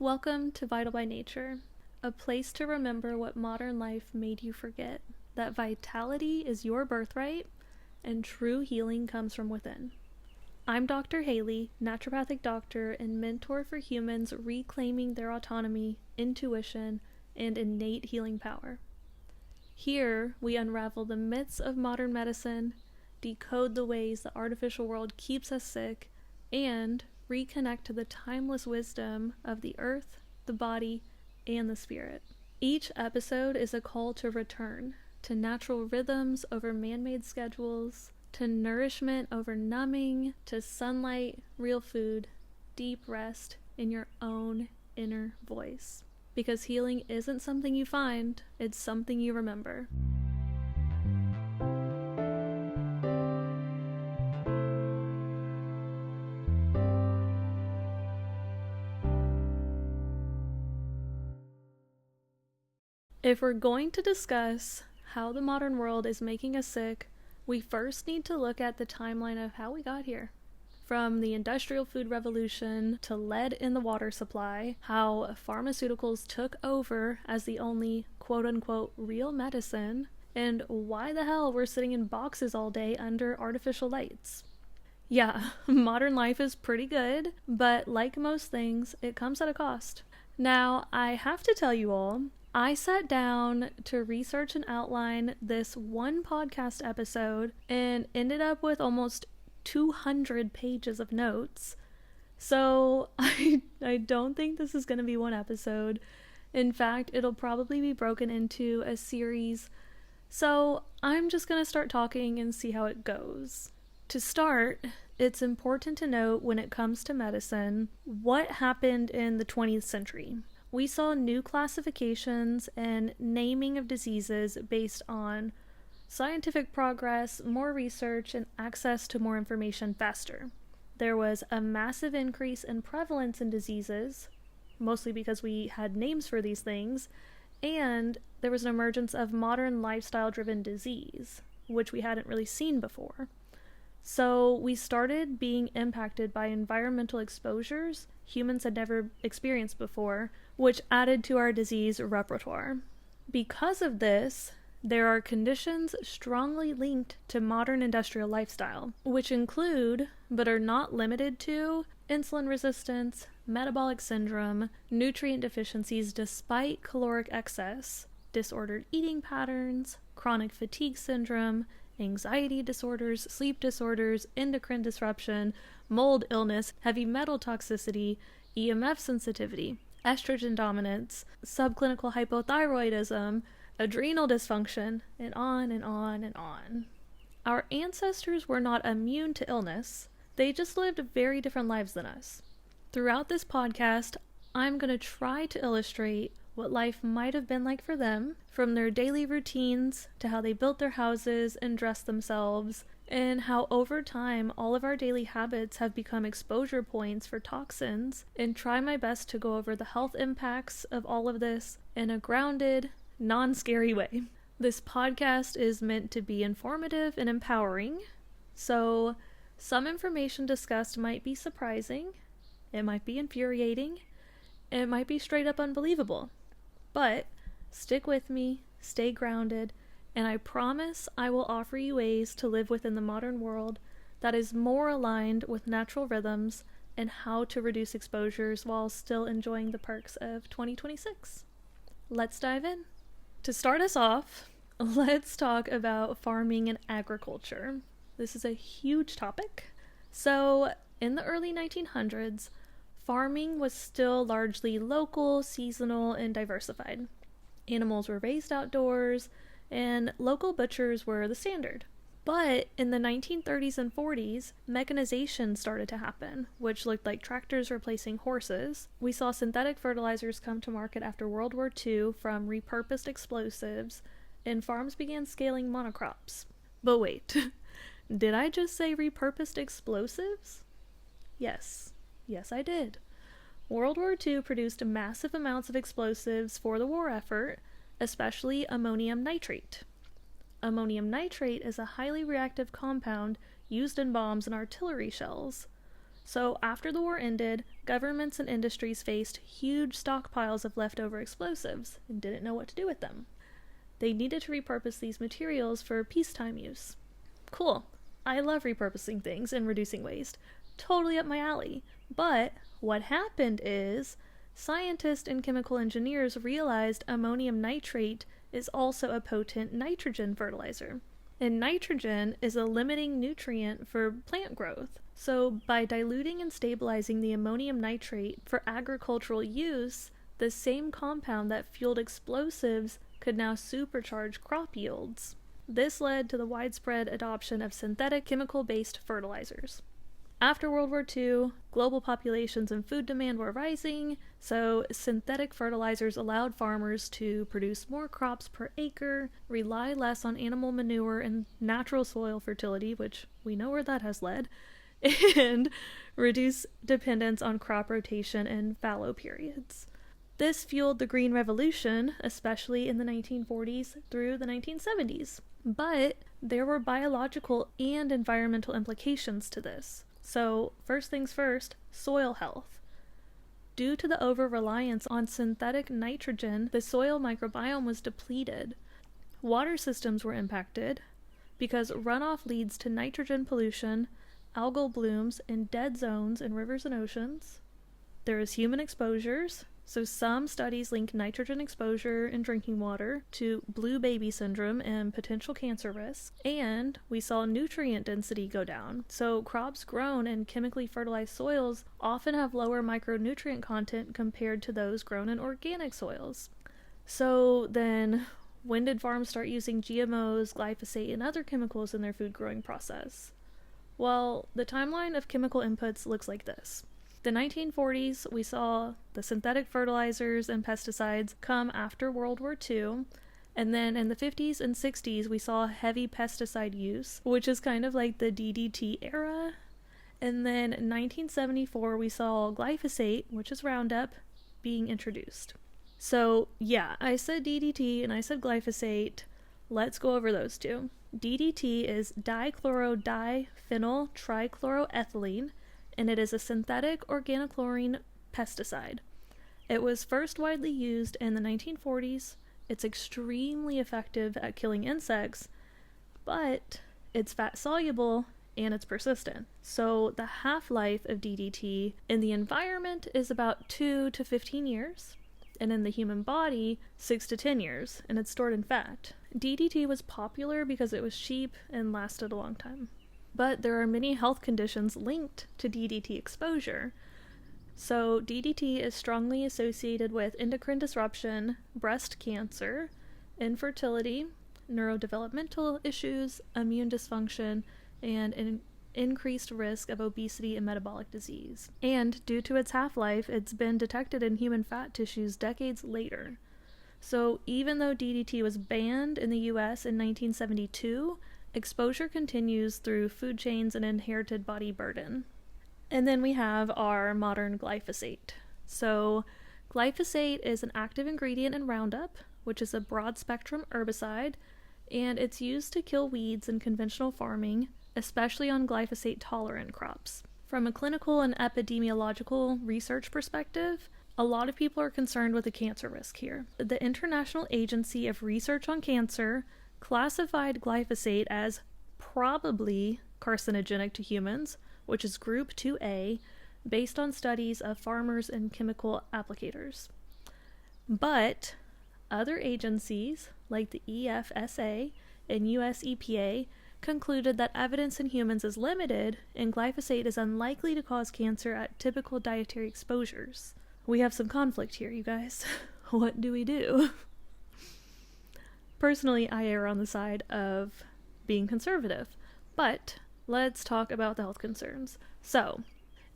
Welcome to Vital by Nature, a place to remember what modern life made you forget, that vitality is your birthright and true healing comes from within. I'm Dr. Hailey, naturopathic doctor and mentor for humans reclaiming their autonomy, intuition, and innate healing power. Here, we unravel the myths of modern medicine, decode the ways the artificial world keeps us sick, and reconnect to the timeless wisdom of the earth, the body, and the spirit. Each episode is a call to return, to natural rhythms over man-made schedules, to nourishment over numbing, to sunlight, real food, deep rest in your own inner voice. Because healing isn't something you find, it's something you remember. If we're going to discuss how the modern world is making us sick, we first need to look at the timeline of how we got here. From the industrial food revolution to lead in the water supply, how pharmaceuticals took over as the only quote-unquote real medicine, and why the hell we're sitting in boxes all day under artificial lights. Yeah, modern life is pretty good, but like most things, it comes at a cost. Now, I have to tell you all, I sat down to research and outline this one podcast episode and ended up with almost 200 pages of notes. So I don't think this is going to be one episode. In fact, it'll probably be broken into a series. So I'm just going to start talking and see how it goes. To start, it's important to note when it comes to medicine, what happened in the 20th century. We saw new classifications and naming of diseases based on scientific progress, more research, and access to more information faster. There was a massive increase in prevalence in diseases, mostly because we had names for these things, and there was an emergence of modern lifestyle-driven disease, which we hadn't really seen before. So we started being impacted by environmental exposures humans had never experienced before, which added to our disease repertoire. Because of this, there are conditions strongly linked to modern industrial lifestyle, which include, but are not limited to, insulin resistance, metabolic syndrome, nutrient deficiencies despite caloric excess, disordered eating patterns, chronic fatigue syndrome, anxiety disorders, sleep disorders, endocrine disruption, mold illness, heavy metal toxicity, EMF sensitivity, estrogen dominance, subclinical hypothyroidism, adrenal dysfunction, and on and on and on. Our ancestors were not immune to illness, they just lived very different lives than us. Throughout this podcast, I'm going to try to illustrate what life might have been like for them, from their daily routines to how they built their houses and dressed themselves, and how over time all of our daily habits have become exposure points for toxins, and try my best to go over the health impacts of all of this in a grounded, non-scary way. This podcast is meant to be informative and empowering, so some information discussed might be surprising, it might be infuriating, it might be straight up unbelievable. But stick with me, stay grounded, and I promise I will offer you ways to live within the modern world that is more aligned with natural rhythms and how to reduce exposures while still enjoying the perks of 2026. Let's dive in. To start us off, let's talk about farming and agriculture. This is a huge topic. So, in the early 1900s, farming was still largely local, seasonal, and diversified. Animals were raised outdoors, and local butchers were the standard. But in the 1930s and 40s, mechanization started to happen, which looked like tractors replacing horses. We saw synthetic fertilizers come to market after World War II from repurposed explosives, and farms began scaling monocrops. But wait, did I just say repurposed explosives? Yes, I did. World War II produced massive amounts of explosives for the war effort, especially ammonium nitrate. Ammonium nitrate is a highly reactive compound used in bombs and artillery shells. So after the war ended, governments and industries faced huge stockpiles of leftover explosives and didn't know what to do with them. They needed to repurpose these materials for peacetime use. Cool. I love repurposing things and reducing waste. Totally up my alley. But what happened is scientists and chemical engineers realized ammonium nitrate is also a potent nitrogen fertilizer. And nitrogen is a limiting nutrient for plant growth. So by diluting and stabilizing the ammonium nitrate for agricultural use, the same compound that fueled explosives could now supercharge crop yields. This led to the widespread adoption of synthetic chemical-based fertilizers. After World War II, global populations and food demand were rising, so synthetic fertilizers allowed farmers to produce more crops per acre, rely less on animal manure and natural soil fertility, which we know where that has led, and reduce dependence on crop rotation and fallow periods. This fueled the Green Revolution, especially in the 1940s through the 1970s. But there were biological and environmental implications to this. So, first things first, soil health. Due to the over-reliance on synthetic nitrogen, the soil microbiome was depleted. Water systems were impacted because runoff leads to nitrogen pollution, algal blooms, and dead zones in rivers and oceans. There is human exposures. So some studies link nitrogen exposure in drinking water to blue baby syndrome and potential cancer risk. And we saw nutrient density go down. So crops grown in chemically fertilized soils often have lower micronutrient content compared to those grown in organic soils. So then, when did farms start using GMOs, glyphosate, and other chemicals in their food growing process? Well, the timeline of chemical inputs looks like this. The 1940s, we saw the synthetic fertilizers and pesticides come after World War II, and then in the 50s and 60s, we saw heavy pesticide use, which is kind of like the DDT era. And then in 1974, we saw glyphosate, which is Roundup, being introduced. So yeah, I said DDT and I said glyphosate. Let's go over those two. DDT is dichlorodiphenyl trichloroethylene, and it is a synthetic organochlorine pesticide. It was first widely used in the 1940s. It's extremely effective at killing insects, but it's fat soluble and it's persistent. So the half-life of DDT in the environment is about 2 to 15 years, and in the human body, 6 to 10 years, and it's stored in fat. DDT was popular because it was cheap and lasted a long time. But there are many health conditions linked to DDT exposure. So DDT is strongly associated with endocrine disruption, breast cancer, infertility, neurodevelopmental issues, immune dysfunction, and an increased risk of obesity and metabolic disease. And due to its half-life, it's been detected in human fat tissues decades later. So even though DDT was banned in the US in 1972, exposure continues through food chains and inherited body burden. And then we have our modern glyphosate. So glyphosate is an active ingredient in Roundup, which is a broad-spectrum herbicide, and it's used to kill weeds in conventional farming, especially on glyphosate-tolerant crops. From a clinical and epidemiological research perspective, a lot of people are concerned with the cancer risk here. The International Agency of Research on Cancer classified glyphosate as probably carcinogenic to humans, which is group 2A, based on studies of farmers and chemical applicators. But other agencies, like the EFSA and US EPA, concluded that evidence in humans is limited and glyphosate is unlikely to cause cancer at typical dietary exposures. We have some conflict here, you guys. What do we do? Personally, I err on the side of being conservative, but let's talk about the health concerns. So,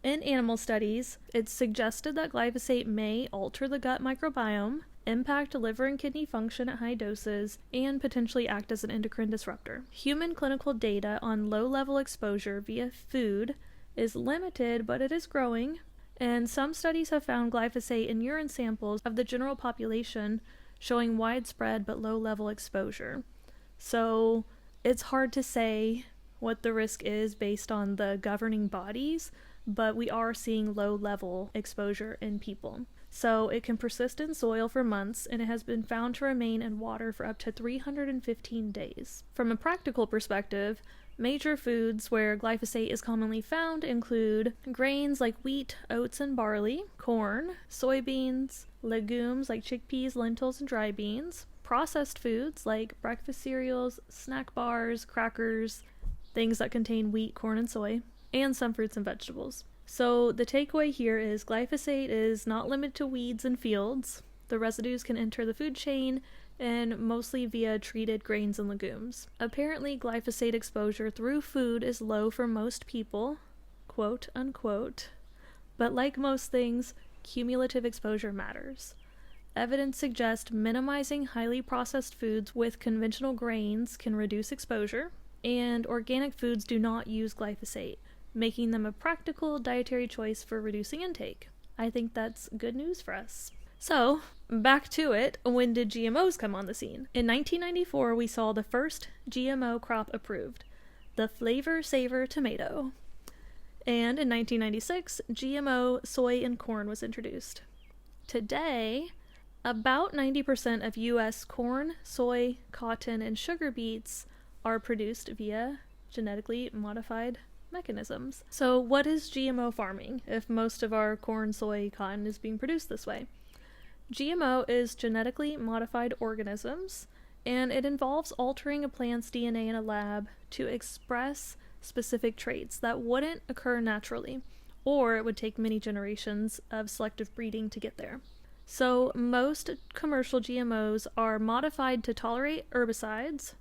in animal studies, it's suggested that glyphosate may alter the gut microbiome, impact liver and kidney function at high doses, and potentially act as an endocrine disruptor. Human clinical data on low-level exposure via food is limited, but it is growing, and some studies have found glyphosate in urine samples of the general population showing widespread but low-level exposure. So it's hard to say what the risk is based on the governing bodies, but we are seeing low-level exposure in people. So it can persist in soil for months, and it has been found to remain in water for up to 315 days. From a practical perspective, major foods where glyphosate is commonly found include grains like wheat, oats, and barley, corn, soybeans, legumes like chickpeas, lentils, and dry beans, processed foods like breakfast cereals, snack bars, crackers, things that contain wheat, corn, and soy, and some fruits and vegetables. So the takeaway here is glyphosate is not limited to weeds and fields. The residues can enter the food chain, and mostly via treated grains and legumes. Apparently, glyphosate exposure through food is low for most people, quote unquote, but like most things, cumulative exposure matters. Evidence suggests minimizing highly processed foods with conventional grains can reduce exposure, and organic foods do not use glyphosate, making them a practical dietary choice for reducing intake. I think that's good news for us. So, back to it, when did GMOs come on the scene? In 1994, we saw the first GMO crop approved, the Flavor Savor tomato. And in 1996, GMO soy and corn was introduced. Today, about 90% of U.S. corn, soy, cotton, and sugar beets are produced via genetically modified mechanisms. So what is GMO farming if most of our corn, soy, cotton is being produced this way? GMO is genetically modified organisms, and it involves altering a plant's DNA in a lab to express specific traits that wouldn't occur naturally, or it would take many generations of selective breeding to get there. So most commercial GMOs are modified to tolerate herbicides,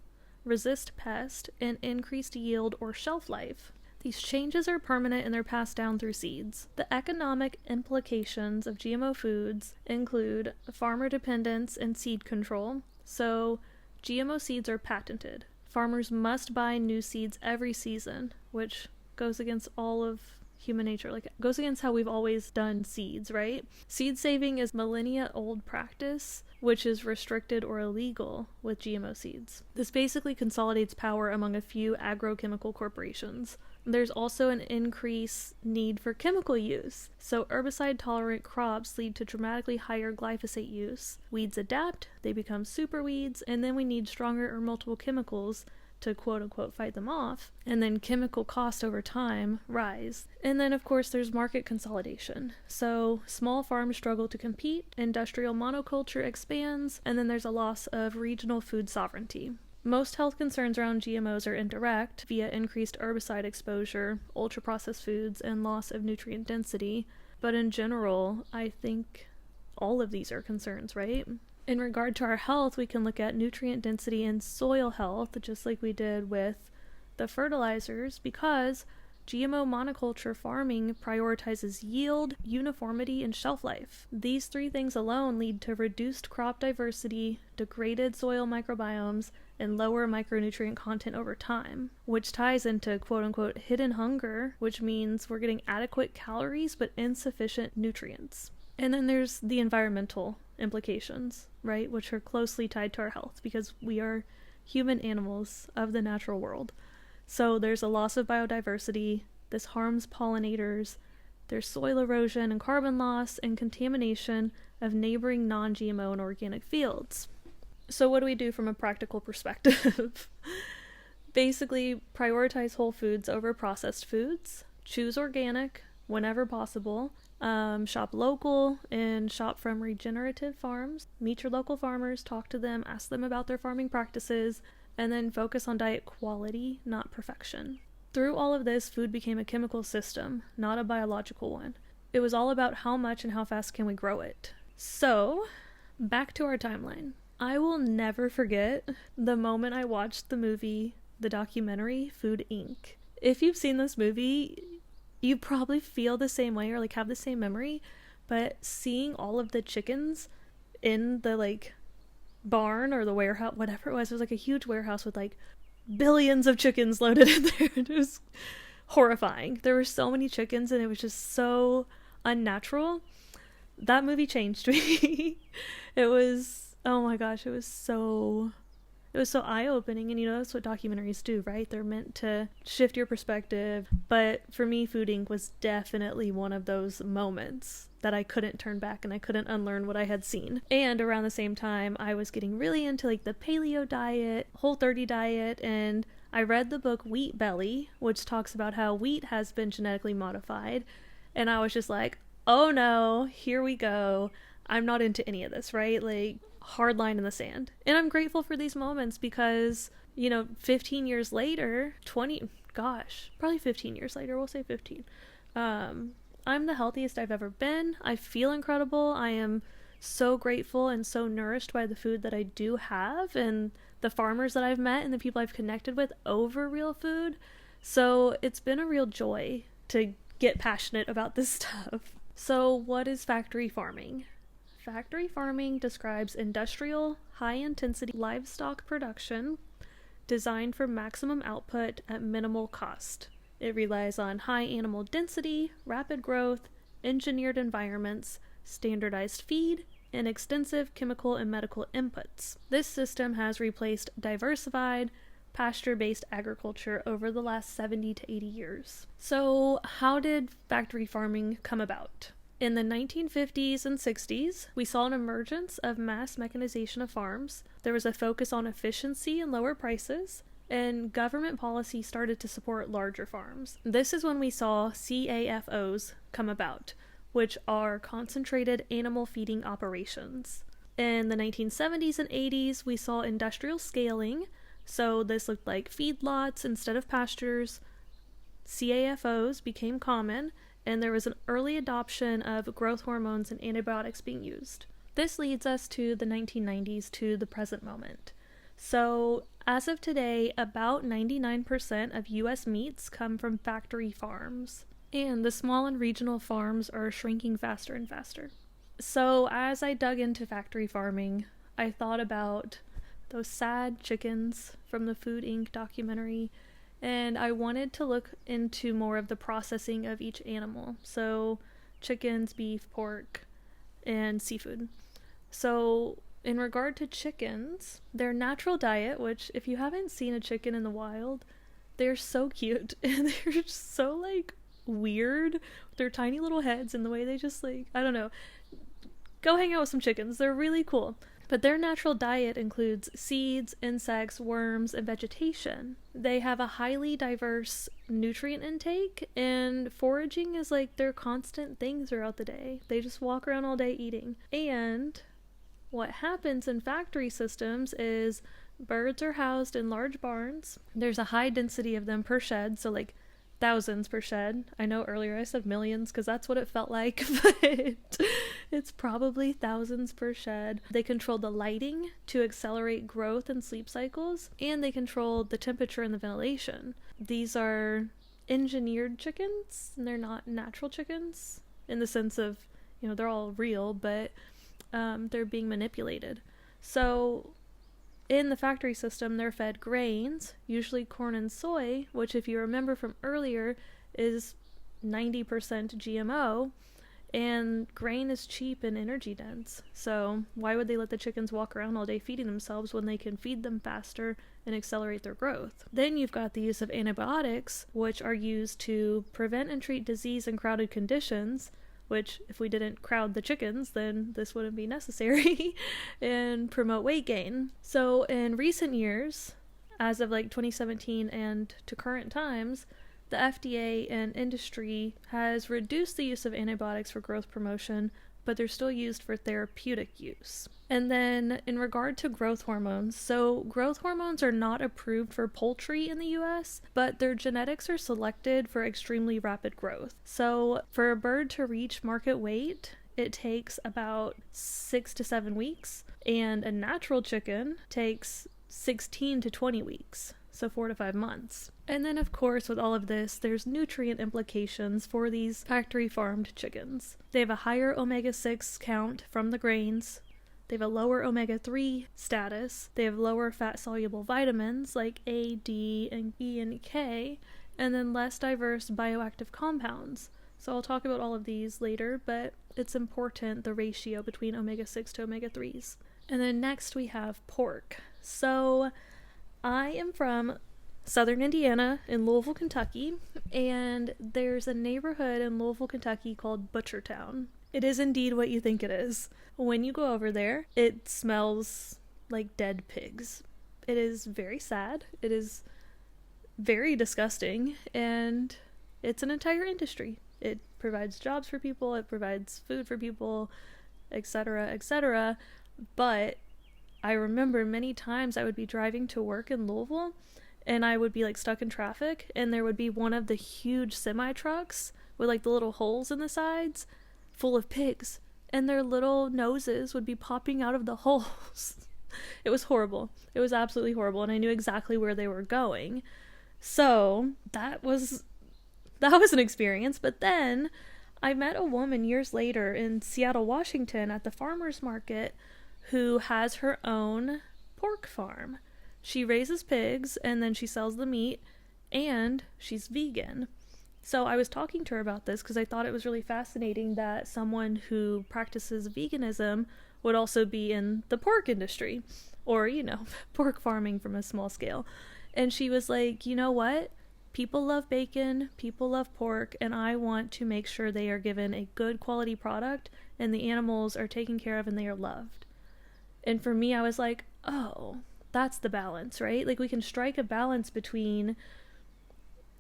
resist pests, and increased yield or shelf life. These changes are permanent and they're passed down through seeds. The economic implications of GMO foods include farmer dependence and seed control. So, GMO seeds are patented. Farmers must buy new seeds every season, which goes against all of human nature. Like, it goes against how we've always done seeds, right? Seed saving is millennia-old practice, which is restricted or illegal with GMO seeds. This basically consolidates power among a few agrochemical corporations. There's also an increased need for chemical use. So herbicide-tolerant crops lead to dramatically higher glyphosate use. Weeds adapt, they become super weeds, and then we need stronger or multiple chemicals to quote-unquote fight them off. And then chemical costs over time rise. And then, of course, there's market consolidation. So small farms struggle to compete, industrial monoculture expands, and then there's a loss of regional food sovereignty. Most health concerns around GMOs are indirect via increased herbicide exposure, ultra-processed foods, and loss of nutrient density. But in general, I think all of these are concerns, right? In regard to our health, we can look at nutrient density and soil health, just like we did with the fertilizers, because GMO monoculture farming prioritizes yield, uniformity, and shelf life. These three things alone lead to reduced crop diversity, degraded soil microbiomes, and lower micronutrient content over time, which ties into quote-unquote hidden hunger, which means we're getting adequate calories but insufficient nutrients. And then there's the environmental implications, right, which are closely tied to our health because we are human animals of the natural world. So there's a loss of biodiversity, this harms pollinators, there's soil erosion and carbon loss and contamination of neighboring non-GMO and organic fields. So what do we do from a practical perspective? Basically, prioritize whole foods over processed foods, choose organic whenever possible, shop local and shop from regenerative farms, meet your local farmers, talk to them, ask them about their farming practices, and then focus on diet quality, not perfection. Through all of this, food became a chemical system, not a biological one. It was all about how much and how fast can we grow it. So, back to our timeline. I will never forget the moment I watched the documentary Food Inc. If you've seen this movie, you probably feel the same way or like have the same memory, but seeing all of the chickens in the like barn or the warehouse, whatever it was like a huge warehouse with like billions of chickens loaded in there. It was horrifying. There were so many chickens and it was just so unnatural. That movie changed me. It was, oh my gosh, it was so It was so eye-opening, and that's what documentaries do, right? They're meant to shift your perspective. But for me, Food Inc. was definitely one of those moments that I couldn't turn back and I couldn't unlearn what I had seen. And around the same time, I was getting really into like the paleo diet, Whole30 diet, and I read the book Wheat Belly, which talks about how wheat has been genetically modified. And I was just like, oh no, here we go. I'm not into any of this, right? Like, hard line in the sand. And I'm grateful for these moments because, 15 years later, probably 15 years later, we'll say 15. I'm the healthiest I've ever been. I feel incredible. I am so grateful and so nourished by the food that I do have and the farmers that I've met and the people I've connected with over real food. So it's been a real joy to get passionate about this stuff. So what is factory farming? Factory farming describes industrial, high-intensity livestock production designed for maximum output at minimal cost. It relies on high animal density, rapid growth, engineered environments, standardized feed, and extensive chemical and medical inputs. This system has replaced diversified, pasture-based agriculture over the last 70 to 80 years. So, how did factory farming come about? In the 1950s and 60s, we saw an emergence of mass mechanization of farms. There was a focus on efficiency and lower prices, and government policy started to support larger farms. This is when we saw CAFOs come about, which are concentrated animal feeding operations. In the 1970s and 80s, we saw industrial scaling, so this looked like feedlots instead of pastures. CAFOs became common, and there was an early adoption of growth hormones and antibiotics being used. This leads us to the 1990s to the present moment. So, as of today, about 99% of US meats come from factory farms, and the small and regional farms are shrinking faster and faster. So, as I dug into factory farming, I thought about those sad chickens from the Food Inc. documentary, and I wanted to look into more of the processing of each animal. So, chickens, beef, pork, and seafood. So, in regard to chickens, their natural diet, which if you haven't seen a chicken in the wild, they're so cute and they're just so weird with their tiny little heads and the way they just I don't know. Go hang out with some chickens. They're really cool. But their natural diet includes seeds, insects, worms, and vegetation. They have a highly diverse nutrient intake, and foraging is their constant thing throughout the day. They just walk around all day eating. And what happens in factory systems is birds are housed in large barns. There's a high density of them per shed, so thousands per shed. I know earlier I said millions because that's what it felt like, but it's probably thousands per shed. They control the lighting to accelerate growth and sleep cycles, and they control the temperature and the ventilation. These are engineered chickens, and they're not natural chickens in the sense of, they're all real, but they're being manipulated. So in the factory system, they're fed grains, usually corn and soy, which if you remember from earlier is 90% GMO, and grain is cheap and energy dense. So why would they let the chickens walk around all day feeding themselves when they can feed them faster and accelerate their growth? Then you've got the use of antibiotics, which are used to prevent and treat disease in crowded conditions, which if we didn't crowd the chickens, then this wouldn't be necessary, and promote weight gain. So in recent years, as of 2017 and to current times, the FDA and industry has reduced the use of antibiotics for growth promotion, but they're still used for therapeutic use. And then in regard to growth hormones, so growth hormones are not approved for poultry in the US, but their genetics are selected for extremely rapid growth. So for a bird to reach market weight, it takes about 6 to 7 weeks, and a natural chicken takes 16 to 20 weeks. So 4 to 5 months. And then of course with all of this, there's nutrient implications for these factory farmed chickens. They have a higher omega-6 count from the grains. They have a lower omega-3 status. They have lower fat-soluble vitamins like A, D, and E, and K, and then less diverse bioactive compounds. So I'll talk about all of these later, but it's important, the ratio between omega-6 to omega-3s. And then next we have pork. So, I am from southern Indiana in Louisville, Kentucky, and there's a neighborhood in Louisville, Kentucky called Butchertown. It is indeed what you think it is. When you go over there, it smells like dead pigs. It is very sad. It is very disgusting, and it's an entire industry. It provides jobs for people, it provides food for people, etc., etc. But I remember many times I would be driving to work in Louisville and I would be like stuck in traffic, and there would be one of the huge semi trucks with like the little holes in the sides full of pigs, and their little noses would be popping out of the holes. It was horrible. It was absolutely horrible, and I knew exactly where they were going. So that was an experience. But then I met a woman years later in Seattle, Washington at the farmer's market who has her own pork farm. She raises pigs and then she sells the meat, and she's vegan. So I was talking to her about this because I thought it was really fascinating that someone who practices veganism would also be in the pork industry, or, pork farming from a small scale. And she was like, you know what? People love bacon, people love pork, and I want to make sure they are given a good quality product and the animals are taken care of and they are loved. And for me, I was like, oh, that's the balance, right? Like, we can strike a balance between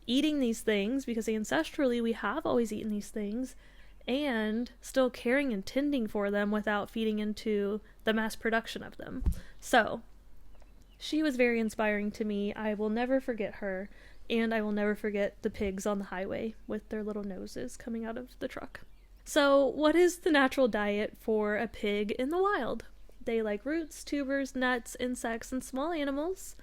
eating these things, because ancestrally we have always eaten these things, and still caring and tending for them without feeding into the mass production of them. So, she was very inspiring to me. I will never forget her, and I will never forget the pigs on the highway with their little noses coming out of the truck. So, what is the natural diet for a pig in the wild? They like roots, tubers, nuts, insects, and small animals,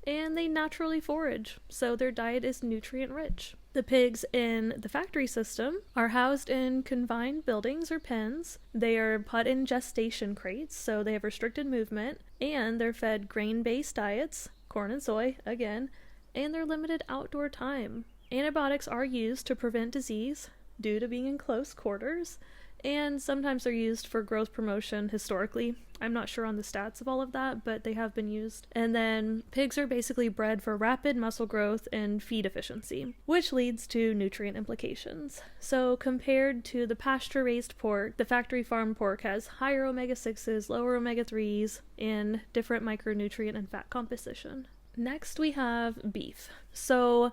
and they naturally forage, so their diet is nutrient rich. The pigs in the factory system are housed in confined buildings or pens. They are put in gestation crates, so they have restricted movement, and they're fed grain-based diets, corn and soy, again, and they're limited outdoor time. Antibiotics are used to prevent disease due to being in close quarters, and sometimes they're used for growth promotion historically. I'm not sure on the stats of all of that, but they have been used. And then pigs are basically bred for rapid muscle growth and feed efficiency, which leads to nutrient implications. So compared to the pasture-raised pork, the factory farm pork has higher omega-6s, lower omega-3s, and different micronutrient and fat composition. Next we have beef. So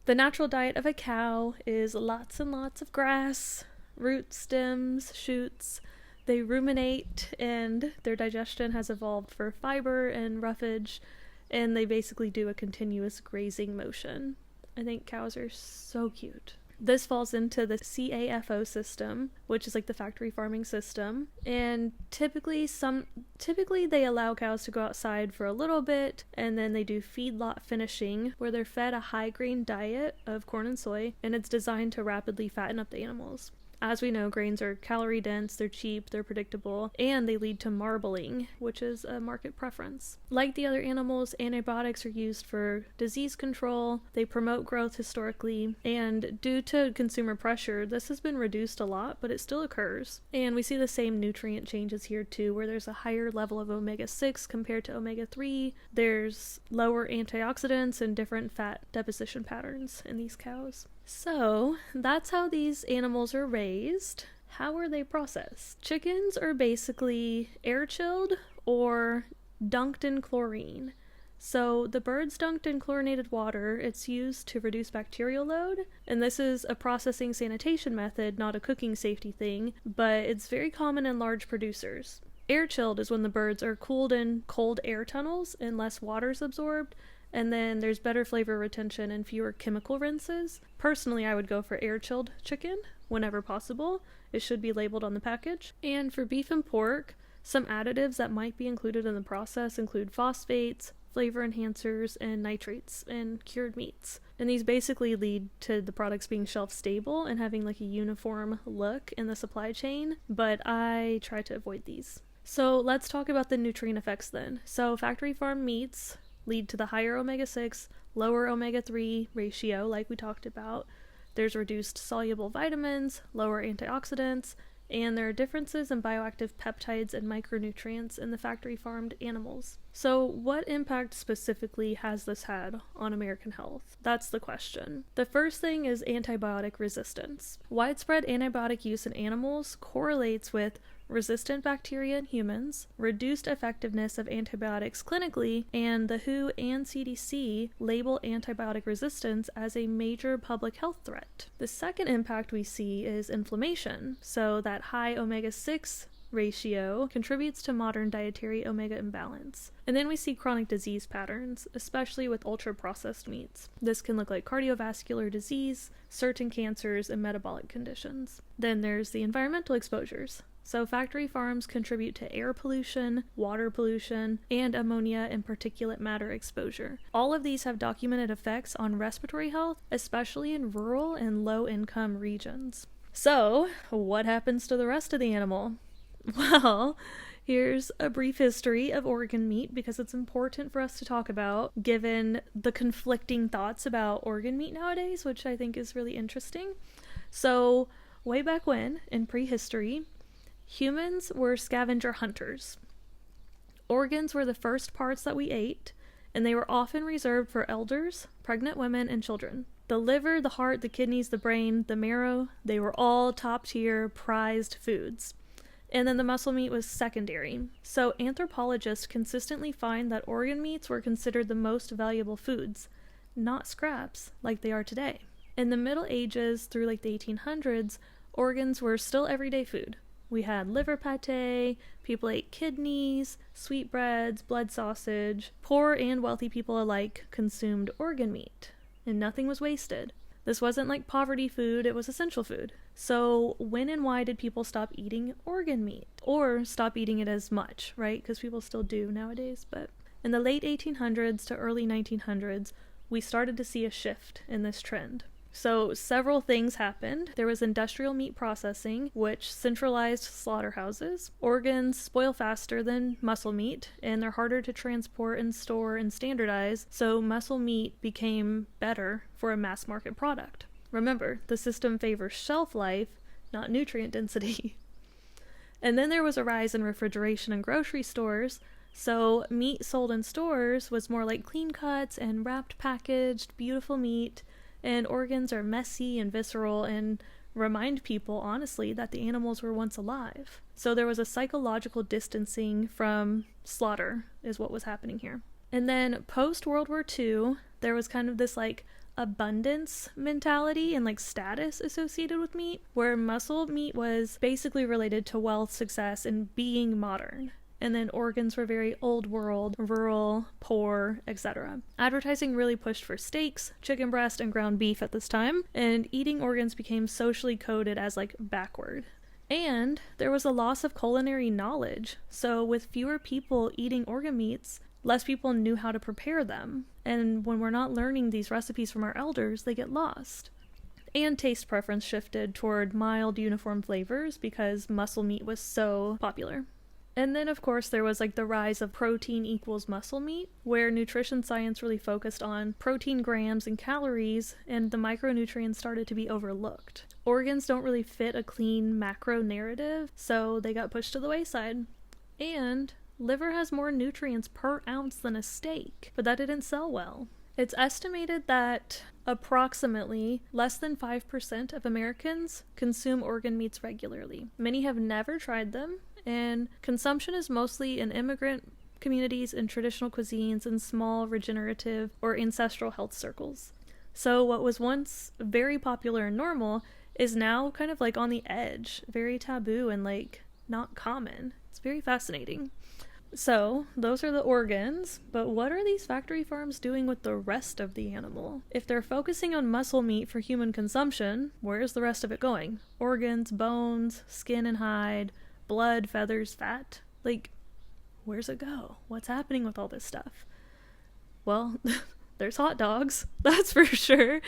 the natural diet of a cow is lots and lots of grass, roots, stems, shoots. They ruminate, and their digestion has evolved for fiber and roughage, and they basically do a continuous grazing motion. I think cows are so cute. This falls into the CAFO system, which is like the factory farming system, and typically they allow cows to go outside for a little bit, and then they do feedlot finishing, where they're fed a high grain diet of corn and soy, and it's designed to rapidly fatten up the animals. As we know, grains are calorie dense, they're cheap, they're predictable, and they lead to marbling, which is a market preference. Like the other animals, antibiotics are used for disease control, they promote growth historically, and due to consumer pressure, this has been reduced a lot, but it still occurs. And we see the same nutrient changes here too, where there's a higher level of omega-6 compared to omega-3, there's lower antioxidants and different fat deposition patterns in these cows. So, that's how these animals are raised. How are they processed? Chickens are basically air chilled or dunked in chlorine. So, the bird's dunked in chlorinated water. It's used to reduce bacterial load, and this is a processing sanitation method, not a cooking safety thing, but it's very common in large producers. Air chilled is when the birds are cooled in cold air tunnels and less water is absorbed, and then there's better flavor retention and fewer chemical rinses. Personally, I would go for air-chilled chicken whenever possible. It should be labeled on the package. And for beef and pork, some additives that might be included in the process include phosphates, flavor enhancers, and nitrates in cured meats. And these basically lead to the products being shelf-stable and having like a uniform look in the supply chain, but I try to avoid these. So let's talk about the nutrient effects then. So factory farm meats lead to the higher omega-6, lower omega-3 ratio, like we talked about. There's reduced soluble vitamins, lower antioxidants, and there are differences in bioactive peptides and micronutrients in the factory farmed animals. So what impact specifically has this had on American health? That's the question. The first thing is antibiotic resistance. Widespread antibiotic use in animals correlates with resistant bacteria in humans, reduced effectiveness of antibiotics clinically, and the WHO and CDC label antibiotic resistance as a major public health threat. The second impact we see is inflammation, so that high omega-6 ratio contributes to modern dietary omega imbalance. And then we see chronic disease patterns, especially with ultra-processed meats. This can look like cardiovascular disease, certain cancers, and metabolic conditions. Then there's the environmental exposures. So factory farms contribute to air pollution, water pollution, and ammonia and particulate matter exposure. All of these have documented effects on respiratory health, especially in rural and low-income regions. So, what happens to the rest of the animal? Well, here's a brief history of organ meat because it's important for us to talk about given the conflicting thoughts about organ meat nowadays, which I think is really interesting. So, way back when, in prehistory, humans were scavenger hunters. Organs were the first parts that we ate, and they were often reserved for elders, pregnant women, and children. The liver, the heart, the kidneys, the brain, the marrow, they were all top-tier prized foods. And then the muscle meat was secondary. So anthropologists consistently find that organ meats were considered the most valuable foods, not scraps like they are today. In the Middle Ages through like the 1800s, organs were still everyday food. We had liver pate, people ate kidneys, sweetbreads, blood sausage. Poor and wealthy people alike consumed organ meat, and nothing was wasted. This wasn't like poverty food, it was essential food. So when and why did people stop eating organ meat? Or stop eating it as much, right? Because people still do nowadays. But in the late 1800s to early 1900s, we started to see a shift in this trend. So several things happened. There was industrial meat processing, which centralized slaughterhouses. Organs spoil faster than muscle meat, and they're harder to transport and store and standardize, so muscle meat became better for a mass market product. Remember, the system favors shelf life, not nutrient density. And then there was a rise in refrigeration in grocery stores, so meat sold in stores was more like clean cuts and wrapped packaged, beautiful meat. And organs are messy and visceral and remind people, honestly, that the animals were once alive. So there was a psychological distancing from slaughter, is what was happening here. And then post-World War II, there was kind of this like abundance mentality and like status associated with meat, where muscle meat was basically related to wealth, success, and being modern. And then organs were very old world, rural, poor, etc. Advertising really pushed for steaks, chicken breast, and ground beef at this time, and eating organs became socially coded as like backward. And there was a loss of culinary knowledge, so with fewer people eating organ meats, less people knew how to prepare them. And when we're not learning these recipes from our elders, they get lost. And taste preference shifted toward mild, uniform flavors because muscle meat was so popular. And then, of course, there was like the rise of protein equals muscle meat, where nutrition science really focused on protein grams and calories, and the micronutrients started to be overlooked. Organs don't really fit a clean macro narrative, so they got pushed to the wayside. And liver has more nutrients per ounce than a steak, but that didn't sell well. It's estimated that approximately less than 5% of Americans consume organ meats regularly. Many have never tried them, and consumption is mostly in immigrant communities and traditional cuisines and small regenerative or ancestral health circles. So what was once very popular and normal is now kind of like on the edge, very taboo and like not common. It's very fascinating. So, those are the organs, but what are these factory farms doing with the rest of the animal? If they're focusing on muscle meat for human consumption, where's the rest of it going? Organs, bones, skin and hide, blood, feathers, fat? Like, where's it go? What's happening with all this stuff? Well, there's hot dogs, that's for sure.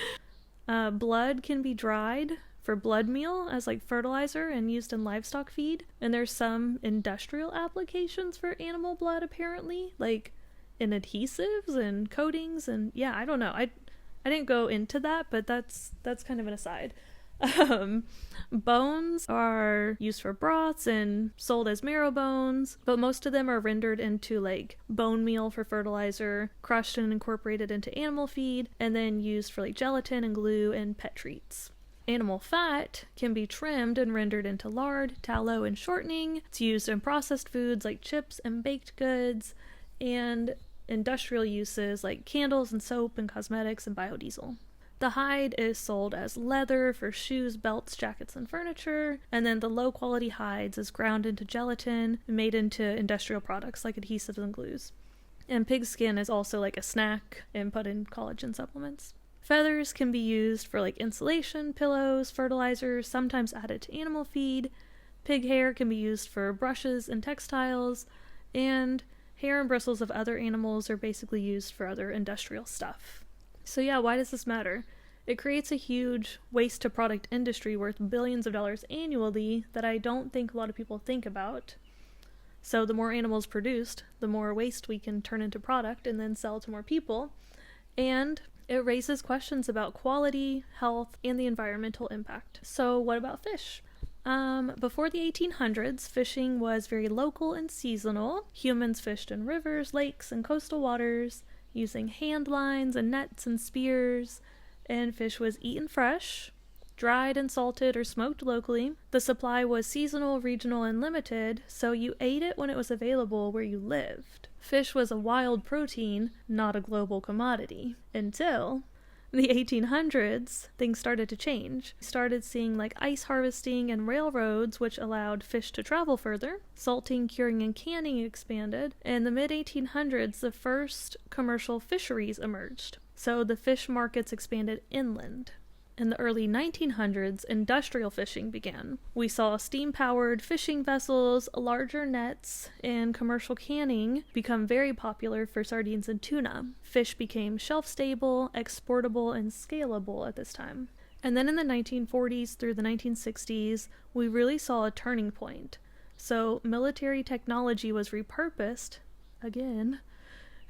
Blood can be dried for blood meal as like fertilizer and used in livestock feed. And there's some industrial applications for animal blood apparently, like in adhesives and coatings and yeah, I don't know. I didn't go into that, but that's kind of an aside. Um, Bones are used for broths and sold as marrow bones, but most of them are rendered into like bone meal for fertilizer, crushed and incorporated into animal feed, and then used for like gelatin and glue and pet treats. Animal fat can be trimmed and rendered into lard, tallow, and shortening. It's used in processed foods like chips and baked goods, and industrial uses like candles and soap and cosmetics and biodiesel. The hide is sold as leather for shoes, belts, jackets, and furniture, and then the low-quality hides is ground into gelatin and made into industrial products like adhesives and glues. And pig skin is also like a snack and put in collagen supplements. Feathers can be used for like insulation, pillows, fertilizers, sometimes added to animal feed. Pig hair can be used for brushes and textiles, and hair and bristles of other animals are basically used for other industrial stuff. So yeah, why does this matter? It creates a huge waste-to-product industry worth billions of dollars annually that I don't think a lot of people think about. So the more animals produced, the more waste we can turn into product and then sell to more people. And it raises questions about quality, health, and the environmental impact. So what about fish? Before the 1800s, fishing was very local and seasonal. Humans fished in rivers, lakes, and coastal waters, using hand lines and nets and spears, and fish was eaten fresh, dried and salted or smoked locally. The supply was seasonal, regional, and limited, so you ate it when it was available where you lived. Fish was a wild protein, not a global commodity, until the 1800s, things started to change. We started seeing like ice harvesting and railroads, which allowed fish to travel further. Salting, curing, and canning expanded. In the mid-1800s, the first commercial fisheries emerged. So the fish markets expanded inland. In the early 1900s, industrial fishing began. We saw steam-powered fishing vessels, larger nets, and commercial canning become very popular for sardines and tuna. Fish became shelf-stable, exportable, and scalable at this time. And then in the 1940s through the 1960s, we really saw a turning point. So military technology was repurposed, again,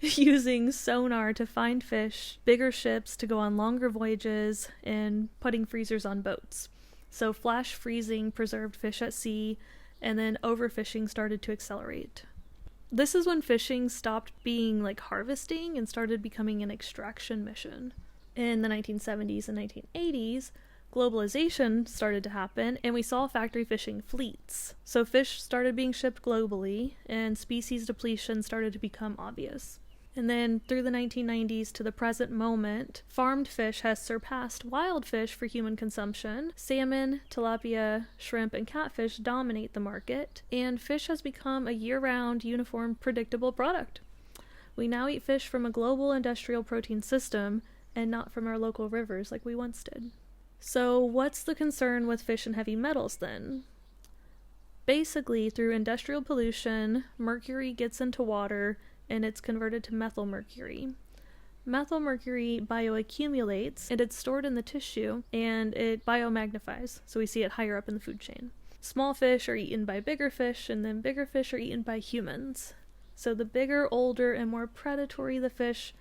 using sonar to find fish, bigger ships to go on longer voyages, and putting freezers on boats. So flash freezing preserved fish at sea, and then overfishing started to accelerate. This is when fishing stopped being like harvesting and started becoming an extraction mission. In the 1970s and 1980s, globalization started to happen, and we saw factory fishing fleets. So fish started being shipped globally, and species depletion started to become obvious. And then through the 1990s to the present moment, farmed fish has surpassed wild fish for human consumption. Salmon, tilapia, shrimp, and catfish dominate the market, and fish has become a year-round, uniform, predictable product. We now eat fish from a global industrial protein system and not from our local rivers like we once did. So what's the concern with fish and heavy metals then? Basically, through industrial pollution, mercury gets into water and it's converted to methyl mercury. Methyl mercury bioaccumulates, and it's stored in the tissue, and it biomagnifies, so we see it higher up in the food chain. Small fish are eaten by bigger fish, and then bigger fish are eaten by humans. So the bigger, older, and more predatory the fish,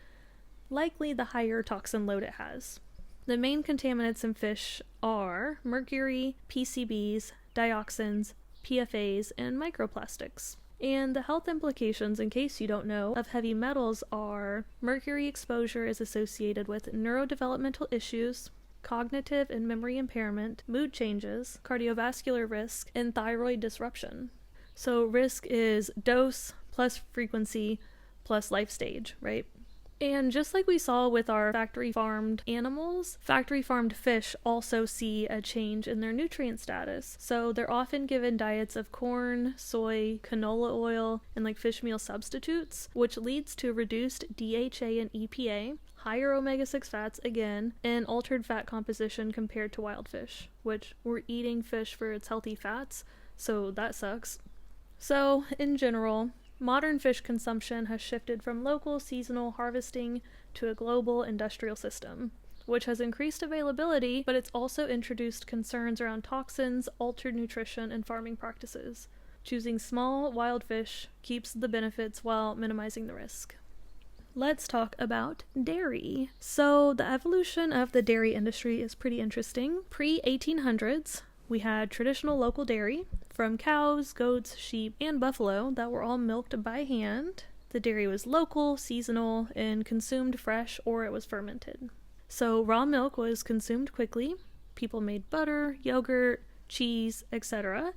likely the higher toxin load it has. The main contaminants in fish are mercury, PCBs, dioxins, PFAs, and microplastics. And the health implications, in case you don't know, of heavy metals are mercury exposure is associated with neurodevelopmental issues, cognitive and memory impairment, mood changes, cardiovascular risk, and thyroid disruption. So risk is dose plus frequency plus life stage, right? And just like we saw with our factory-farmed animals, factory-farmed fish also see a change in their nutrient status. So they're often given diets of corn, soy, canola oil, and like fish meal substitutes, which leads to reduced DHA and EPA, higher omega-6 fats again, and altered fat composition compared to wild fish, which we're eating fish for its healthy fats, so that sucks. So, in general, modern fish consumption has shifted from local seasonal harvesting to a global industrial system, which has increased availability, but it's also introduced concerns around toxins, altered nutrition, and farming practices. Choosing small, wild fish keeps the benefits while minimizing the risk. let's talk about dairy. So the evolution of the dairy industry is pretty interesting. Pre-1800s, we had traditional local dairy from cows, goats, sheep, and buffalo that were all milked by hand. The dairy was local, seasonal, and consumed fresh or it was fermented. So raw milk was consumed quickly. People made butter, yogurt, cheese, etc.,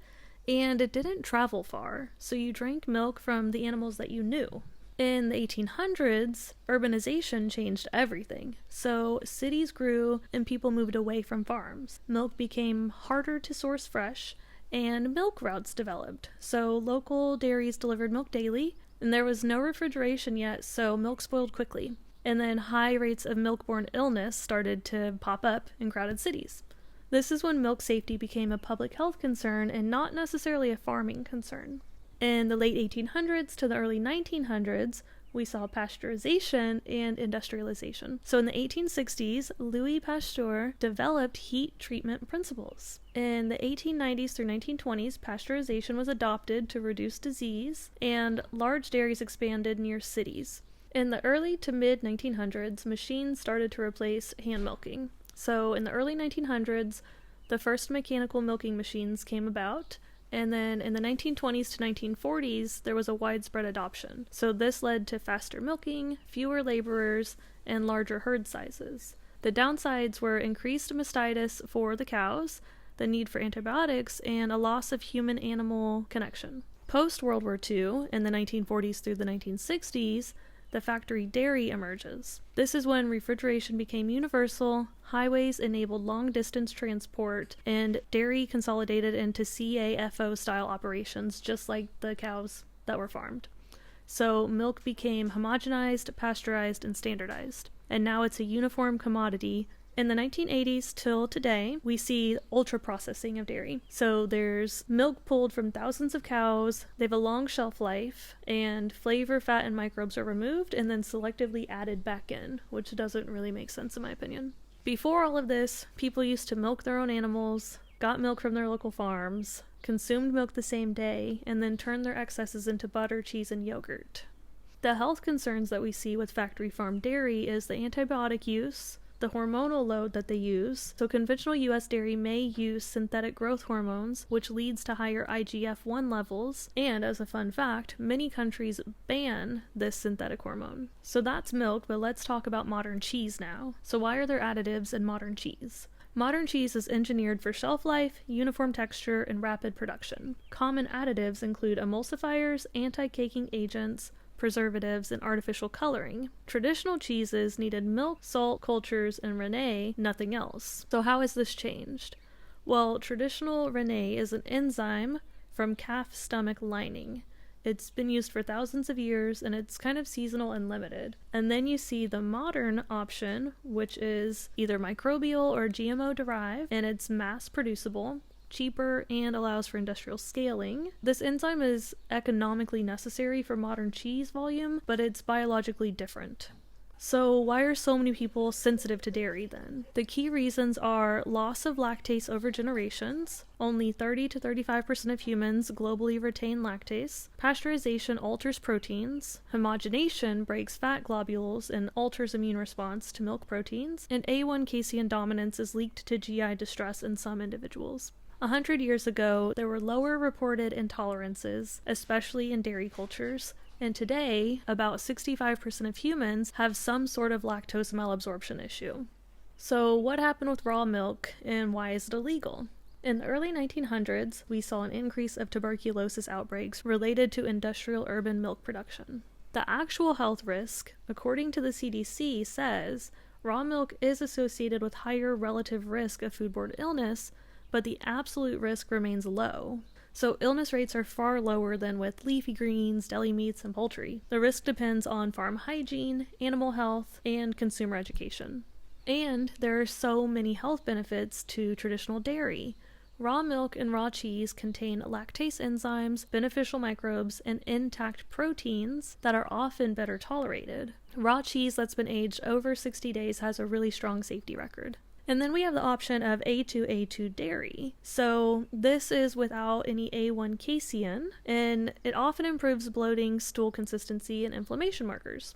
and it didn't travel far, so you drank milk from the animals that you knew. In the 1800s, urbanization changed everything. So cities grew and people moved away from farms. Milk became harder to source fresh, and milk routes developed. So local dairies delivered milk daily, and there was no refrigeration yet, so milk spoiled quickly. And then high rates of milk-borne illness started to pop up in crowded cities. This is when milk safety became a public health concern and not necessarily a farming concern. In the late 1800s to the early 1900s, we saw pasteurization and industrialization. So in the 1860s, Louis Pasteur developed heat treatment principles. In the 1890s through 1920s, pasteurization was adopted to reduce disease, and large dairies expanded near cities. In the early to mid 1900s, machines started to replace hand milking. So in the early 1900s, the first mechanical milking machines came about, and then in the 1920s to 1940s, there was a widespread adoption. So this led to faster milking, fewer laborers, and larger herd sizes. The downsides were increased mastitis for the cows, the need for antibiotics, and a loss of human-animal connection. Post-World War II, in the 1940s through the 1960s, the factory dairy emerges. This is when refrigeration became universal, highways enabled long-distance transport, and dairy consolidated into CAFO-style operations, just like the cows that were farmed. So milk became homogenized, pasteurized, and standardized. And now it's a uniform commodity. In the 1980s till today, we see ultra-processing of dairy. So there's milk pulled from thousands of cows, they have a long shelf life, and flavor, fat, and microbes are removed and then selectively added back in, which doesn't really make sense in my opinion. Before all of this, people used to milk their own animals, got milk from their local farms, consumed milk the same day, and then turned their excesses into butter, cheese, and yogurt. The health concerns that we see with factory farm dairy is the antibiotic use, the hormonal load that they use. So conventional U.S. dairy may use synthetic growth hormones, which leads to higher IGF-1 levels, and as a fun fact, many countries ban this synthetic hormone. So that's milk, but let's talk about modern cheese now. So why are there additives in modern cheese? Modern cheese is engineered for shelf life, uniform texture, and rapid production. Common additives include emulsifiers, anti-caking agents, preservatives, and artificial coloring. Traditional cheeses needed milk, salt, cultures, and Rennet, nothing else. So how has this changed? Well, traditional Rennet is an enzyme from calf stomach lining. It's been used for thousands of years, and it's kind of seasonal and limited. And then you see the modern option, which is either microbial or GMO derived, and it's mass producible, cheaper, and allows for industrial scaling. This enzyme is economically necessary for modern cheese volume, but it's biologically different. So why are so many people sensitive to dairy then? The key reasons are loss of lactase over generations. Only 30 to 35% of humans globally retain lactase. Pasteurization alters proteins. Homogenation breaks fat globules and alters immune response to milk proteins. And A1 casein dominance is leaked to GI distress in some individuals. 100 years ago, there were lower reported intolerances, especially in dairy cultures. And today, about 65% of humans have some sort of lactose malabsorption issue. So what happened with raw milk, and why is it illegal? In the early 1900s, we saw an increase of tuberculosis outbreaks related to industrial urban milk production. The actual health risk, according to the CDC, says raw milk is associated with higher relative risk of foodborne illness, but the absolute risk remains low. So illness rates are far lower than with leafy greens, deli meats, and poultry. The risk depends on farm hygiene, animal health, and consumer education. And there are so many health benefits to traditional dairy. Raw milk and raw cheese contain lactase enzymes, beneficial microbes, and intact proteins that are often better tolerated. Raw cheese that's been aged over 60 days has a really strong safety record. And then we have the option of A2A2 dairy. So this is without any A1 casein, and it often improves bloating, stool consistency, and inflammation markers.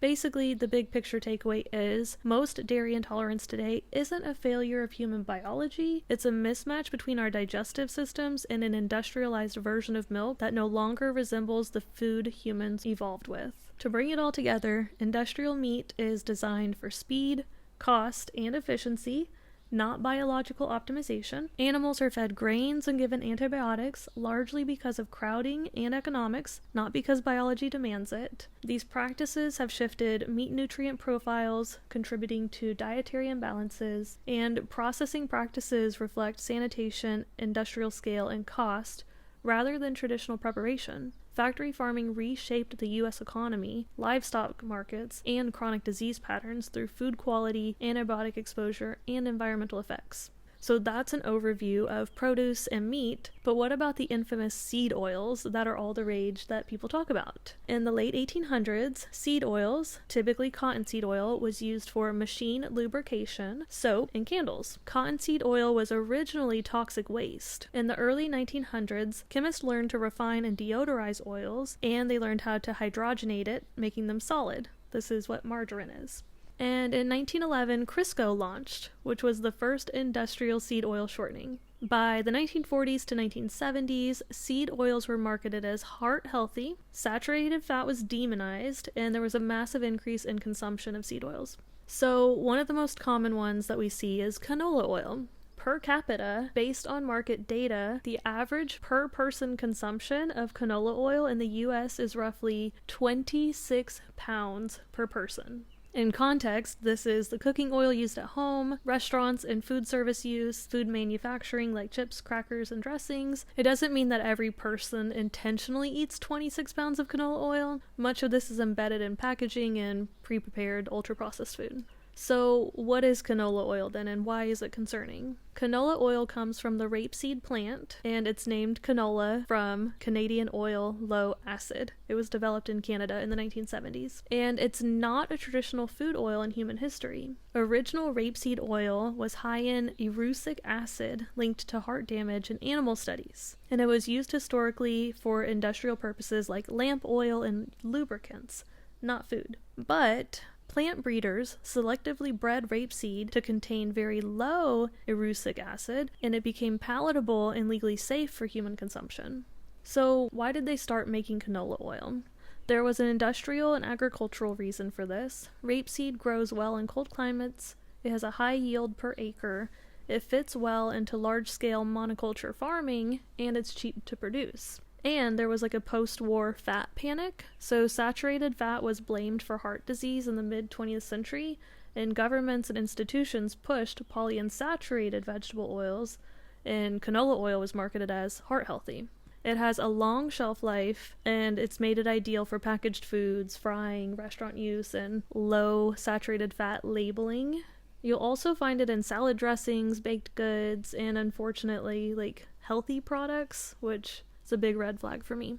Basically, the big picture takeaway is most dairy intolerance today isn't a failure of human biology, it's a mismatch between our digestive systems and an industrialized version of milk that no longer resembles the food humans evolved with. To bring it all together, industrial meat is designed for speed, cost, and efficiency, not biological optimization. Animals are fed grains and given antibiotics largely because of crowding and economics, not because biology demands it. These practices have shifted meat nutrient profiles, contributing to dietary imbalances, and processing practices reflect sanitation, industrial scale, and cost rather than traditional preparation. Factory farming reshaped the U.S. economy, livestock markets, and chronic disease patterns through food quality, antibiotic exposure, and environmental effects. So that's an overview of produce and meat, but what about the infamous seed oils that are all the rage that people talk about? In the late 1800s, seed oils, typically cottonseed oil, was used for machine lubrication, soap, and candles. Cottonseed oil was originally toxic waste. In the early 1900s, chemists learned to refine and deodorize oils, and they learned how to hydrogenate it, making them solid. This is what margarine is. And in 1911, Crisco launched, which was the first industrial seed oil shortening. By the 1940s to 1970s, seed oils were marketed as heart healthy, saturated fat was demonized, and there was a massive increase in consumption of seed oils. So one of the most common ones that we see is canola oil. Per capita, based on market data, the average per person consumption of canola oil in the US is roughly 26 pounds per person. In context, this is the cooking oil used at home, restaurants and food service use, food manufacturing like chips, crackers, and dressings. It doesn't mean that every person intentionally eats 26 pounds of canola oil. Much of this is embedded in packaging and pre-prepared ultra-processed food. So what is canola oil then, and why is it concerning? Canola oil comes from the rapeseed plant, and it's named canola from Canadian oil low acid. It was developed in Canada in the 1970s. And it's not a traditional food oil in human history. Original rapeseed oil was high in erucic acid linked to heart damage in animal studies. And it was used historically for industrial purposes like lamp oil and lubricants, not food. But plant breeders selectively bred rapeseed to contain very low erucic acid, and it became palatable and legally safe for human consumption. So why did they start making canola oil? There was an industrial and agricultural reason for this. Rapeseed grows well in cold climates, it has a high yield per acre, it fits well into large-scale monoculture farming, and it's cheap to produce. And there was like a post-war fat panic, so saturated fat was blamed for heart disease in the mid-20th century, and governments and institutions pushed polyunsaturated vegetable oils, and canola oil was marketed as heart healthy. It has a long shelf life, and it's made it ideal for packaged foods, frying, restaurant use, and low saturated fat labeling. You'll also find it in salad dressings, baked goods, and unfortunately, like healthy products, which is a big red flag for me.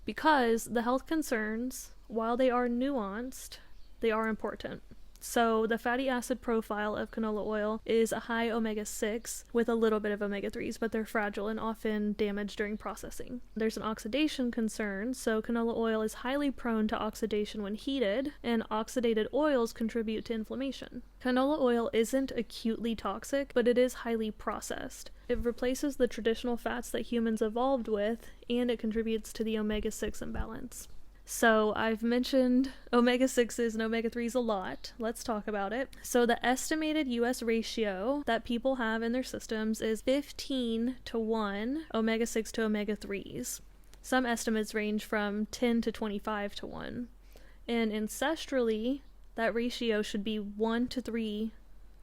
Because the health concerns, while they are nuanced, they are important. So the fatty acid profile of canola oil is a high omega-6 with a little bit of omega-3s, but they're fragile and often damaged during processing. There's an oxidation concern, so canola oil is highly prone to oxidation when heated, and oxidated oils contribute to inflammation. Canola oil isn't acutely toxic, but it is highly processed. It replaces the traditional fats that humans evolved with, and it contributes to the omega-6 imbalance. So I've mentioned omega-6s and omega-3s a lot. Let's talk about it. So the estimated US ratio that people have in their systems is 15 to 1 omega-6 to omega-3s. Some estimates range from 10 to 25 to 1. And ancestrally, that ratio should be 1 to 3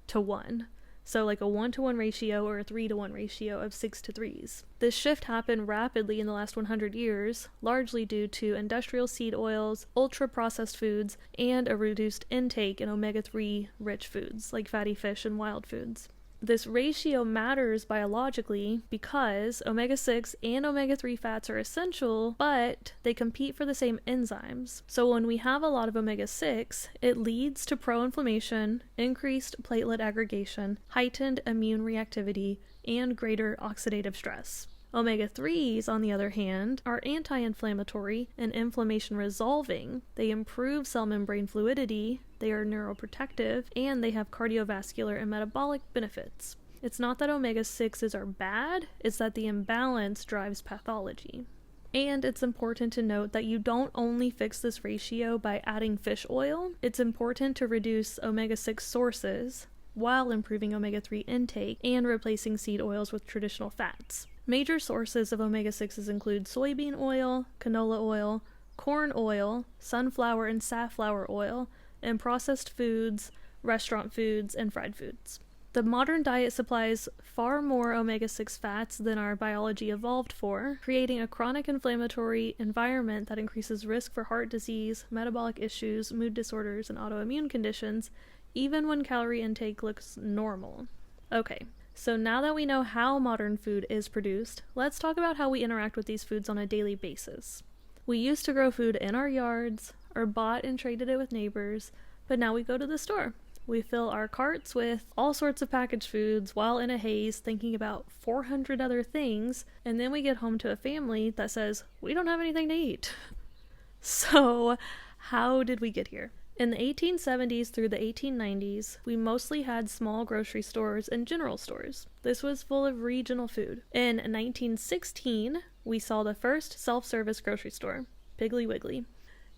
to 1. So like a 1-to-1 ratio or a 3-to-1 ratio of 6 to 3s. This shift happened rapidly in the last 100 years, largely due to industrial seed oils, ultra-processed foods, and a reduced intake in omega-3 rich foods like fatty fish and wild foods. This ratio matters biologically because omega-6 and omega-3 fats are essential, but they compete for the same enzymes. So when we have a lot of omega-6, it leads to pro-inflammation, increased platelet aggregation, heightened immune reactivity, and greater oxidative stress. Omega-3s, on the other hand, are anti-inflammatory and inflammation-resolving. They improve cell membrane fluidity, they are neuroprotective, and they have cardiovascular and metabolic benefits. It's not that omega-6s are bad, it's that the imbalance drives pathology. And it's important to note that you don't only fix this ratio by adding fish oil. It's important to reduce omega-6 sources while improving omega-3 intake and replacing seed oils with traditional fats. Major sources of omega-6s include soybean oil, canola oil, corn oil, sunflower and safflower oil, and processed foods, restaurant foods, and fried foods. The modern diet supplies far more omega-6 fats than our biology evolved for, creating a chronic inflammatory environment that increases risk for heart disease, metabolic issues, mood disorders, and autoimmune conditions, even when calorie intake looks normal. Okay, so now that we know how modern food is produced, let's talk about how we interact with these foods on a daily basis. We used to grow food in our yards, or bought and traded it with neighbors, but now we go to the store. We fill our carts with all sorts of packaged foods while in a haze thinking about 400 other things, and then we get home to a family that says, we don't have anything to eat. So, how did we get here? In the 1870s through the 1890s, we mostly had small grocery stores and general stores. This was full of regional food. In 1916, we saw the first self-service grocery store, Piggly Wiggly.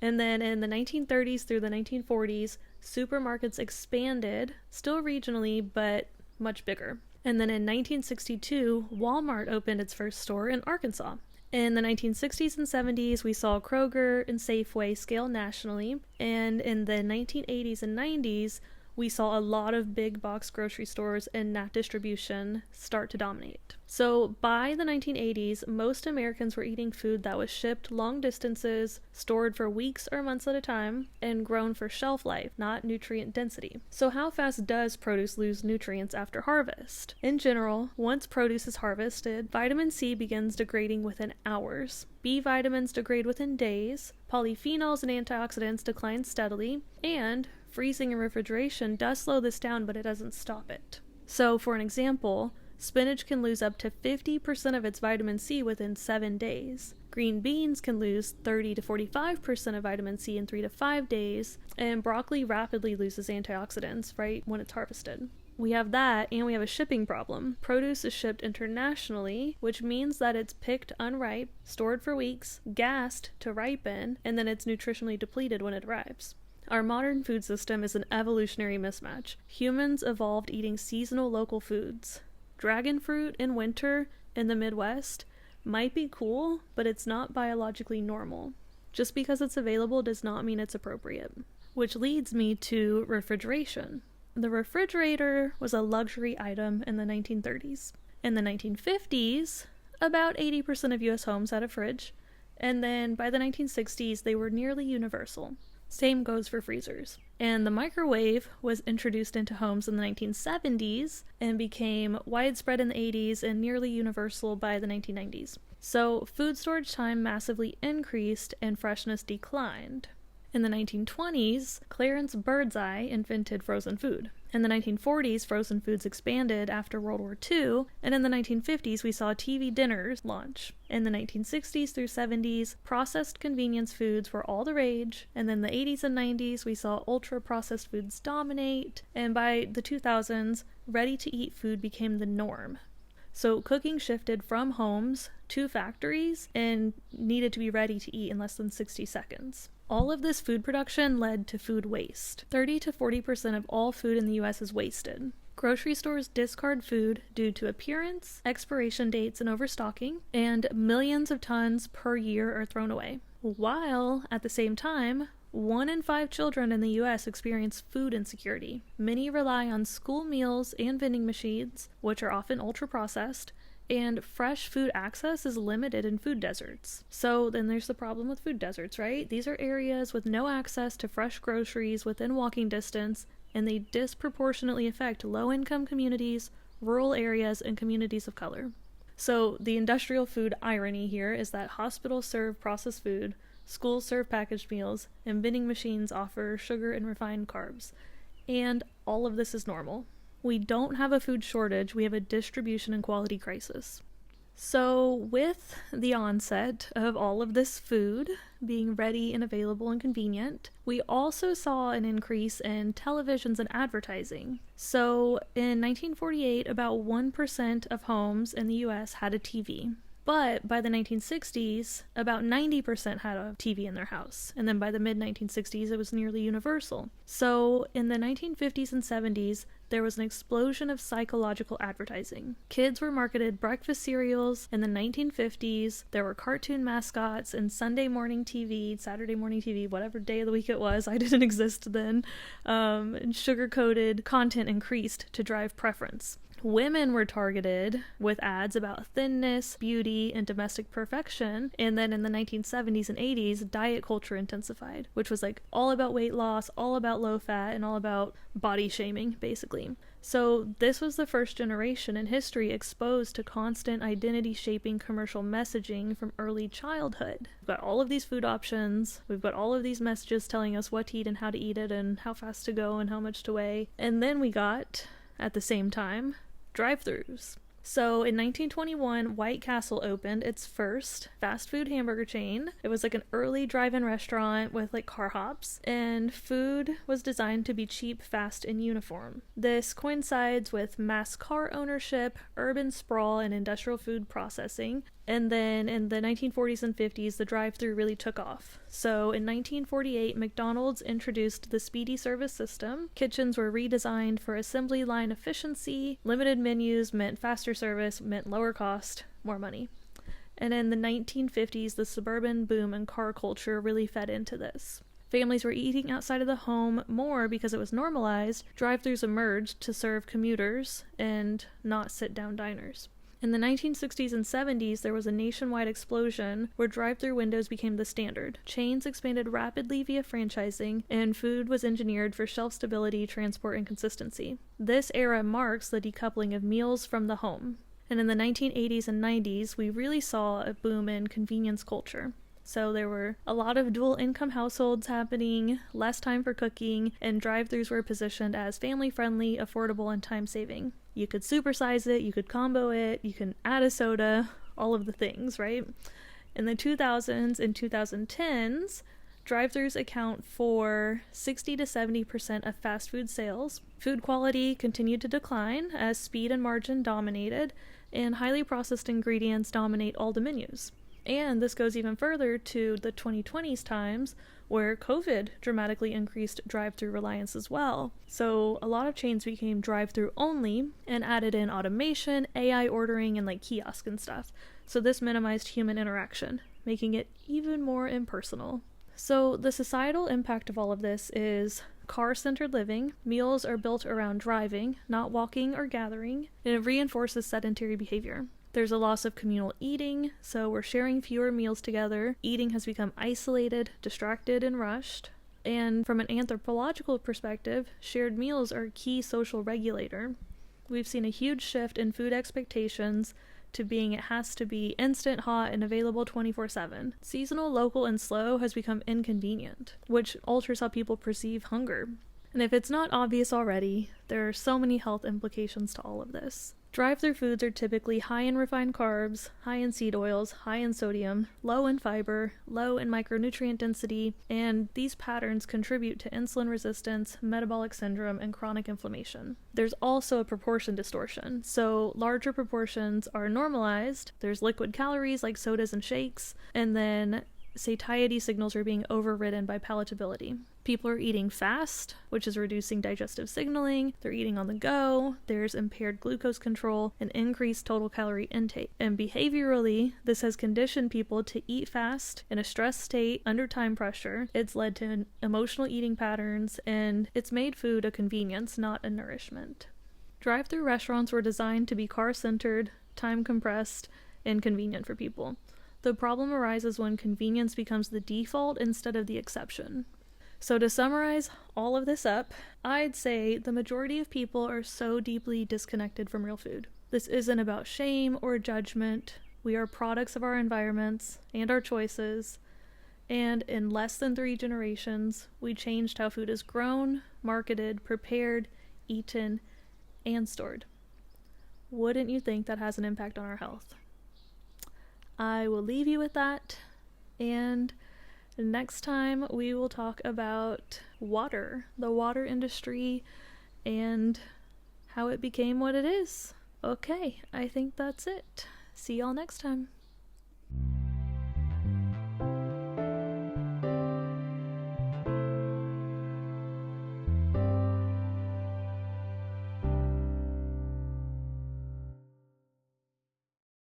And then in the 1930s through the 1940s, supermarkets expanded, still regionally, but much bigger. And then in 1962, Walmart opened its first store in Arkansas. In the 1960s and 70s, we saw Kroger and Safeway scale nationally, and in the 1980s and 90s, we saw a lot of big box grocery stores and NAT distribution start to dominate. So by the 1980s, most Americans were eating food that was shipped long distances, stored for weeks or months at a time, and grown for shelf life, not nutrient density. So how fast does produce lose nutrients after harvest? In general, once produce is harvested, vitamin C begins degrading within hours. B vitamins degrade within days, polyphenols and antioxidants decline steadily, and freezing and refrigeration does slow this down, but it doesn't stop it. So, for an example, spinach can lose up to 50% of its vitamin C within 7 days. Green beans can lose 30 to 45% of vitamin C in 3 to 5 days, and broccoli rapidly loses antioxidants right when it's harvested. We have that, and we have a shipping problem. Produce is shipped internationally, which means that it's picked unripe, stored for weeks, gassed to ripen, and then it's nutritionally depleted when it arrives. Our modern food system is an evolutionary mismatch. Humans evolved eating seasonal local foods. Dragon fruit in winter in the Midwest might be cool, but it's not biologically normal. Just because it's available does not mean it's appropriate. Which leads me to refrigeration. The refrigerator was a luxury item in the 1930s. In the 1950s, about 80% of US homes had a fridge, and then by the 1960s, they were nearly universal. Same goes for freezers. And the microwave was introduced into homes in the 1970s and became widespread in the 80s and nearly universal by the 1990s. So food storage time massively increased and freshness declined. In the 1920s, Clarence Birdseye invented frozen food. In the 1940s, frozen foods expanded after World War II, and in the 1950s, we saw TV dinners launch. In the 1960s through 70s, processed convenience foods were all the rage, and then the 80s and 90s, we saw ultra-processed foods dominate, and by the 2000s, ready-to-eat food became the norm. So cooking shifted from homes to factories and needed to be ready to eat in less than 60 seconds. All of this food production led to food waste. 30 to 40% of all food in the US is wasted. Grocery stores discard food due to appearance, expiration dates, and overstocking, and millions of tons per year are thrown away. While, at the same time, 1 in 5 children in the US experience food insecurity. Many rely on school meals and vending machines, which are often ultra-processed, and fresh food access is limited in food deserts. So then there's the problem with food deserts, right? These are areas with no access to fresh groceries within walking distance, and they disproportionately affect low-income communities, rural areas, and communities of color. So the industrial food irony here is that hospitals serve processed food, schools serve packaged meals, and vending machines offer sugar and refined carbs. And all of this is normal. We don't have a food shortage, we have a distribution and quality crisis. So, with the onset of all of this food being ready and available and convenient, we also saw an increase in televisions and advertising. So, in 1948, about 1% of homes in the US had a TV. But by the 1960s, about 90% had a TV in their house. And then by the mid 1960s, it was nearly universal. So in the 1950s and 70s, there was an explosion of psychological advertising. Kids were marketed breakfast cereals in the 1950s. There were cartoon mascots and Sunday morning TV, Saturday morning TV, whatever day of the week it was. I didn't exist then. And sugar-coated content increased to drive preference. Women were targeted with ads about thinness, beauty, and domestic perfection. And then in the 1970s and 80s, diet culture intensified, which was like all about weight loss, all about low fat, and all about body shaming, basically. So this was the first generation in history exposed to constant identity-shaping commercial messaging from early childhood. We've got all of these food options, we've got all of these messages telling us what to eat and how to eat it and how fast to go and how much to weigh. And then we got, at the same time, drive-thrus. So in 1921, White Castle opened its first fast food hamburger chain. It was like an early drive-in restaurant with like car hops, and food was designed to be cheap, fast, and uniform. This coincides with mass car ownership, urban sprawl, and industrial food processing. And then in the 1940s and 50s, the drive-thru really took off. So in 1948, McDonald's introduced the speedy service system. Kitchens were redesigned for assembly line efficiency. Limited menus meant faster service, meant lower cost, more money. And in the 1950s, the suburban boom and car culture really fed into this. Families were eating outside of the home more because it was normalized. Drive-thrus emerged to serve commuters and not sit-down diners. In the 1960s and 70s, there was a nationwide explosion where drive-thru windows became the standard. Chains expanded rapidly via franchising, and food was engineered for shelf stability, transport, and consistency. This era marks the decoupling of meals from the home. And in the 1980s and 90s, we really saw a boom in convenience culture. So there were a lot of dual income households happening, less time for cooking, and drive-thrus were positioned as family-friendly, affordable, and time-saving. You could supersize it, you could combo it, you can add a soda, all of the things, right? In the 2000s and 2010s, drive-thrus account for 60 to 70% of fast food sales. Food quality continued to decline as speed and margin dominated, and highly processed ingredients dominate all the menus. And this goes even further to the 2020s times, where COVID dramatically increased drive-thru reliance as well. So a lot of chains became drive-thru only and added in automation, AI ordering, and like kiosk and stuff. So this minimized human interaction, making it even more impersonal. So the societal impact of all of this is car-centered living. Meals are built around driving, not walking or gathering, and it reinforces sedentary behavior. There's a loss of communal eating, so we're sharing fewer meals together. Eating has become isolated, distracted, and rushed. And from an anthropological perspective, shared meals are a key social regulator. We've seen a huge shift in food expectations to being it has to be instant, hot, and available 24/7. Seasonal, local, and slow has become inconvenient, which alters how people perceive hunger. And if it's not obvious already, there are so many health implications to all of this. Drive-thru foods are typically high in refined carbs, high in seed oils, high in sodium, low in fiber, low in micronutrient density, and these patterns contribute to insulin resistance, metabolic syndrome, and chronic inflammation. There's also a proportion distortion, so larger proportions are normalized. There's liquid calories like sodas and shakes, and then satiety signals are being overridden by palatability. People are eating fast, which is reducing digestive signaling. They're eating on the go. There's impaired glucose control and increased total calorie intake. And behaviorally, this has conditioned people to eat fast in a stressed state under time pressure. It's led to emotional eating patterns, and it's made food a convenience, not a nourishment. Drive-thru restaurants were designed to be car-centered, time-compressed, and convenient for people. The problem arises when convenience becomes the default instead of the exception. So to summarize all of this up, I'd say the majority of people are so deeply disconnected from real food. This isn't about shame or judgment. We are products of our environments and our choices. And in less than 3 generations, we changed how food is grown, marketed, prepared, eaten, and stored. Wouldn't you think that has an impact on our health? I will leave you with that, and next time we will talk about water, the water industry, and how it became what it is. Okay, I think that's it. See y'all next time.